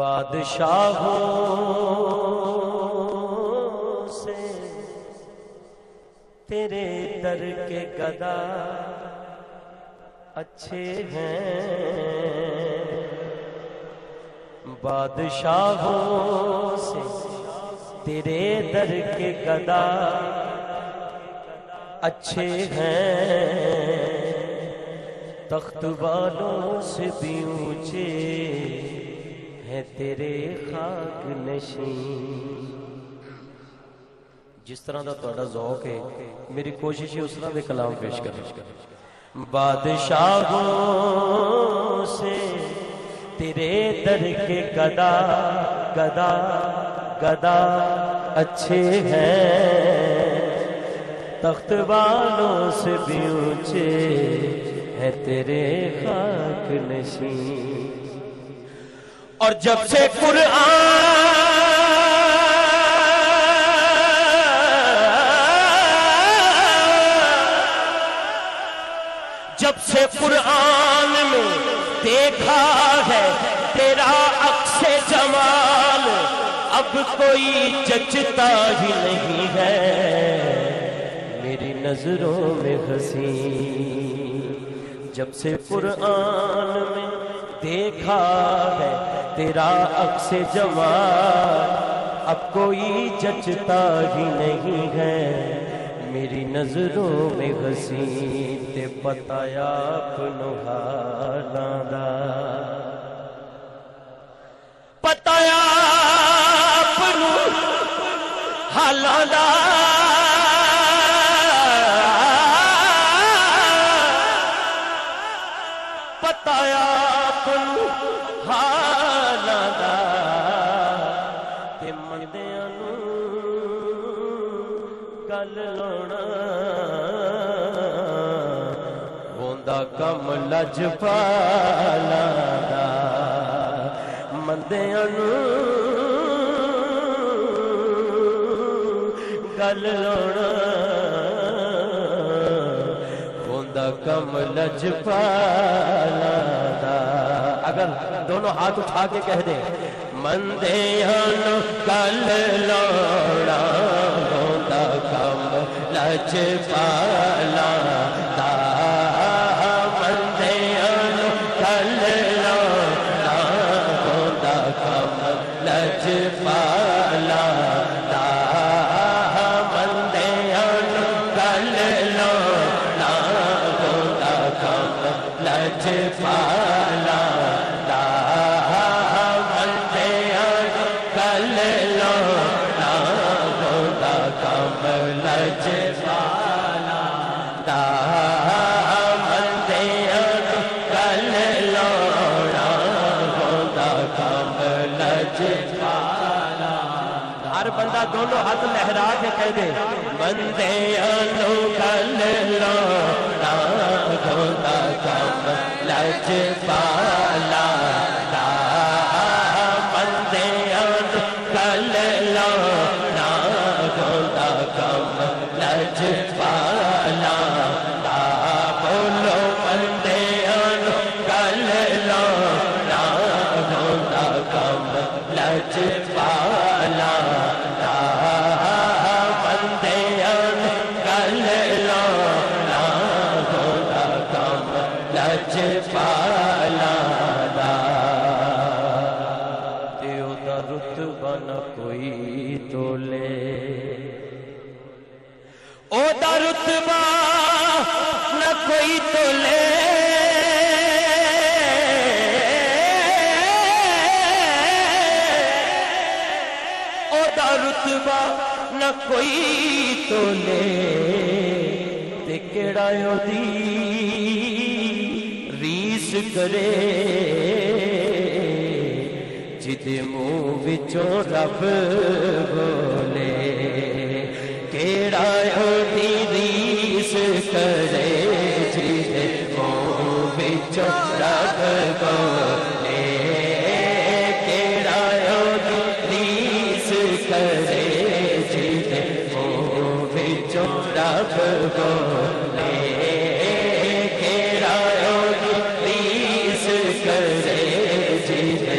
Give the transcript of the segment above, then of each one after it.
بادشاہوں سے تیرے در کے گدا اچھے ہیں، بادشاہوں سے تیرے در کے گدا اچھے ہیں، تخت والوں سے بھی اونچے ہیں تیرے خاک نشین۔ جس طرح دا تہاڈا ذوق ہے میری کوشش ہے اس طرح دے کلام پیش کریں۔ بادشاہوں سے تیرے در کے گدا گدا گدا اچھے ہیں، تخت والوں سے بھی اونچے ہے تیرے خاک نشین۔ اور جب سے قرآن میں دیکھا ہے تیرا عکس جمال، اب کوئی جچتا ہی نہیں ہے میری نظروں میں حسین۔ جب سے قرآن میں دیکھا ہے تیرا عکس جمال، اب کوئی جچتا ہی نہیں ہے میری نظروں میں حسین۔ تے پتایا اپنو حالاں دا، پتایا اپنو حالاں دا، پتایا اپنو حالاں دا، تے مندیاں نوں گل لاؤنا ہوندا کم لجپالاں دا، مندیاں نوں گل لاؤنا ہوندا کم لجپالاں دا۔ اگر دونوں ہاتھ اٹھا کے کہہ دیں مندیاں نوں گل لاؤنا ہوندا کم لجپالاں دا، مندیاں نوں گل لاؤنا ہوندا کم لجپالاں دا، مندیاں نوں گل لاؤنا ہوندا کم لجپالاں دا، مندیاں نوں گل لاؤنا ہوندا کم لجپالاں دا، مندیاں نوں گل لاؤنا ہوندا کم لجپالاں۔ ہر بندہ دونوں ہاتھ لہرا کے کہہ دے مندیاں نوں گل لاؤنا ہوندا کم لجپالاں دا، مندیاں نوں گل لاؤنا ہوندا کم لجپالاں دا، بولو مندیاں نوں گل لاؤنا ہوندا کم لجپالاں دا، مندیاں نوں گل لاؤنا ہوندا کم لجپالاں دا۔ تے اودا رتبہ نہ کوئی تولے، اودا رتبہ نہ کوئی تولے، اودا رتبہ نہ کوئی تولے، تے کیڑا اودی ریس کرے جدے منہ وچوں رب بولے، کیڑا اودی ریس کرے جدے منہ وچوں رب بولے، کیڑا اودی ریس کرے جدے منہ وچوں رب بولے، کیڑا اودی ریس کرے جدے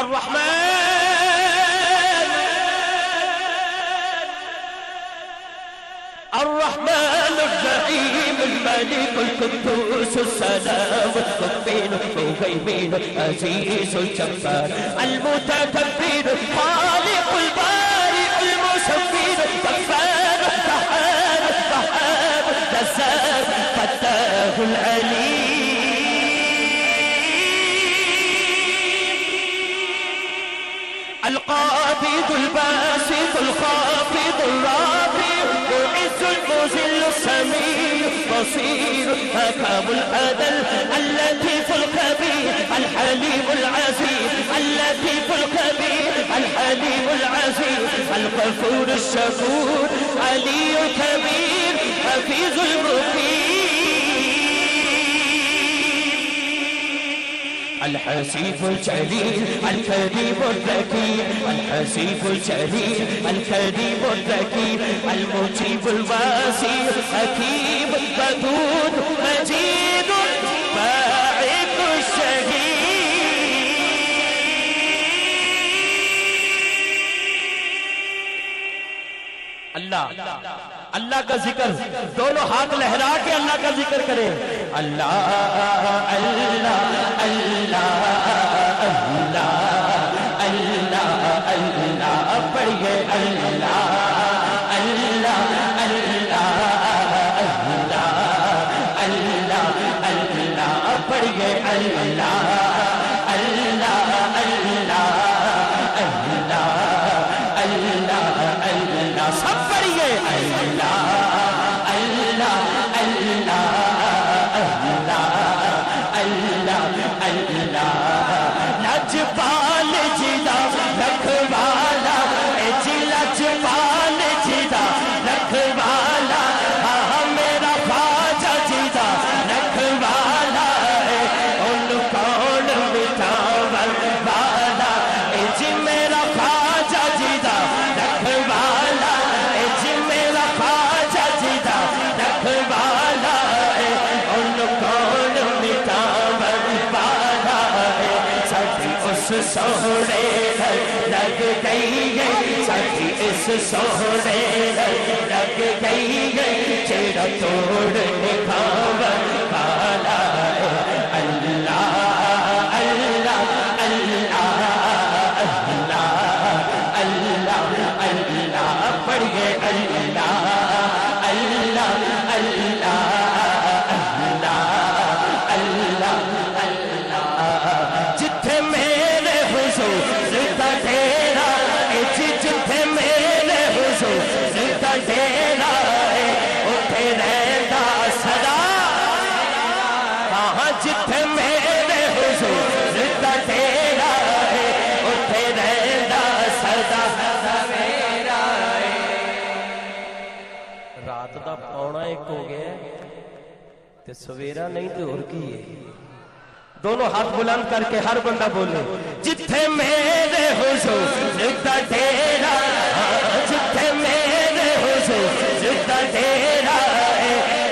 الرحمن الرحمن الرحيم الملك القدوس السلام المؤمن المهيمن العزيز الجبار المتكبر خالق البارئ المصور غفار القهار القهار الجزار فتاه العليم القابض الباسط الخافض الرافع المعز المذل السميع البصير حكم العدل اللطيف الخبير الحليم العزيز اللطيف الخبير الحليم العزيز الغفور الشكور علي الكبير حفيظ المقيم الحسيب الجليل الكريم الذكي الحسيب الجليل الكريم الذكي المجيب الواسع حكيم ودود مجيد باعث الشهيد اللہ اللہ کا ذکر دونوں ہاتھ لہرا کے اللہ کا ذکر کریں اللہ اللہ اللہ اللہ اللہ اللہ پڑھیے اللہ اللہ اللہ اللہ اللہ اللہ پڑھیے اللہ اللہ اللہ اللہ اللہ اللہ سب پڑھیے اللہ اللہ اللہ اللہ اللہ لجپال جدا رکھوالا جی لجپال جدا رکھوالا ہاں میرا خواجہ جدا رکھوالا ان کون مٹاون والا جی میرا خواجہ جدا رکھوالا جی میرا خواجہ جدا رکھوالا ان کون مٹاون والا ساتھی اس سوڑے لگ گئی ہے ساتھی اس سوڑے لگ گئی ہے چیڑا توڑ نکھاون والا اللہ اللہ اللہ اللہ اللہ اللہ پڑھیے اللہ اللہ اللہ جتھے میرے حضور دا ڈیرا جتھے میرے حضور دا ڈیرا اٹھے رہندا سدا ہاں جتھے میرے حضور دا ڈیرا اٹھے رہندا سدا سویرا رات دا پونا ایک ہو گیا تے سویرا نہیں تے اور کی ہے دونوں ہاتھ بلند کر کے ہر بندہ بولے جتھے میرے حضور دا ڈیرا جتھے میرے حضور دا ڈیرا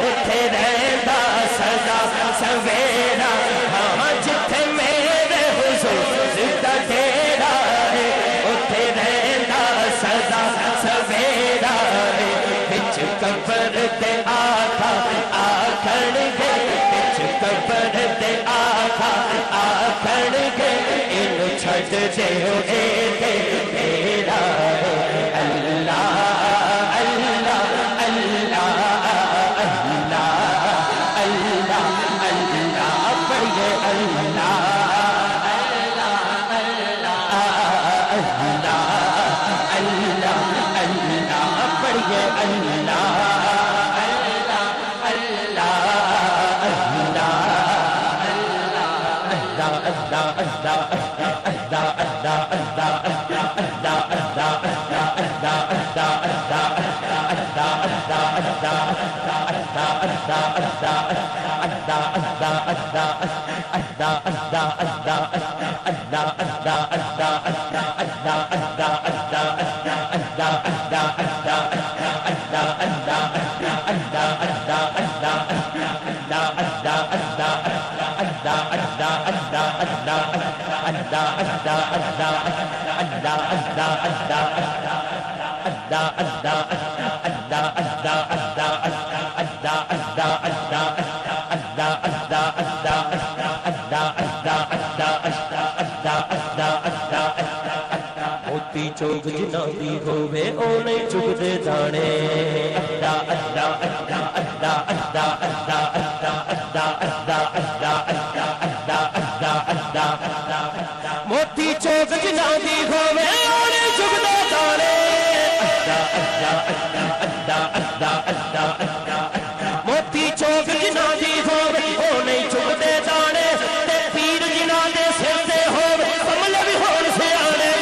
اٹھے رہندا سدا سویرا ہاں جتھے میرے حضور دا ڈیرا اٹھے رہندا سدا سویرا بچ قبر تے آقا آکھن گے بچ قبر تے آقا آکھن گے ان چھڑ دے ہوئے تیرا اللہ اللہ اللہ اللہ موتی چوک جنہاں دی ہووے او نہیں چکدے دانے موتی چوک جنہاں دی ہووے او نہیں چکدے دانے موتی چوک جنہاں دی ہووے او نہیں چکدے دانے تے پیر جنہاں دے سر تے ہووے سمجھ بھی ہون سے آنے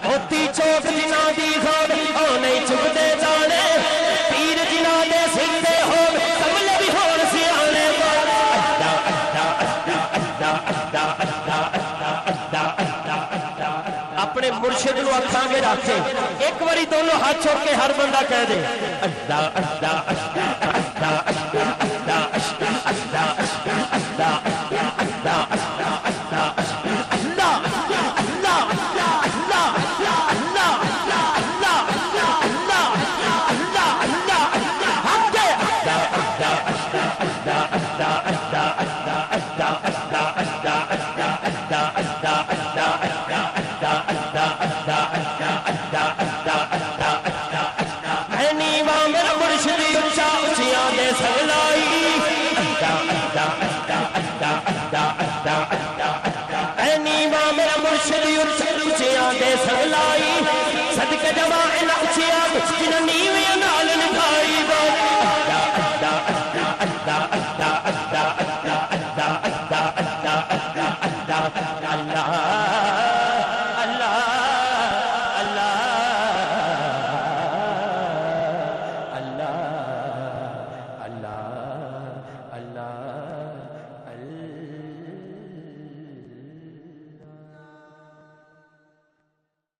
موتی چوک جنہاں دی ہووے او نہیں چکدے دانے پیر جنہاں دے سر تے ہووے سمجھ بھی ہون سے آنے اپنے مرشد نو اکھاں کے رکھے ایک باری دونوں ہاتھ چھوڑ کے ہر بندہ کہہ دے صدقہ جماعنا اچھیا جنہ نیویں نال نکھائی اللہ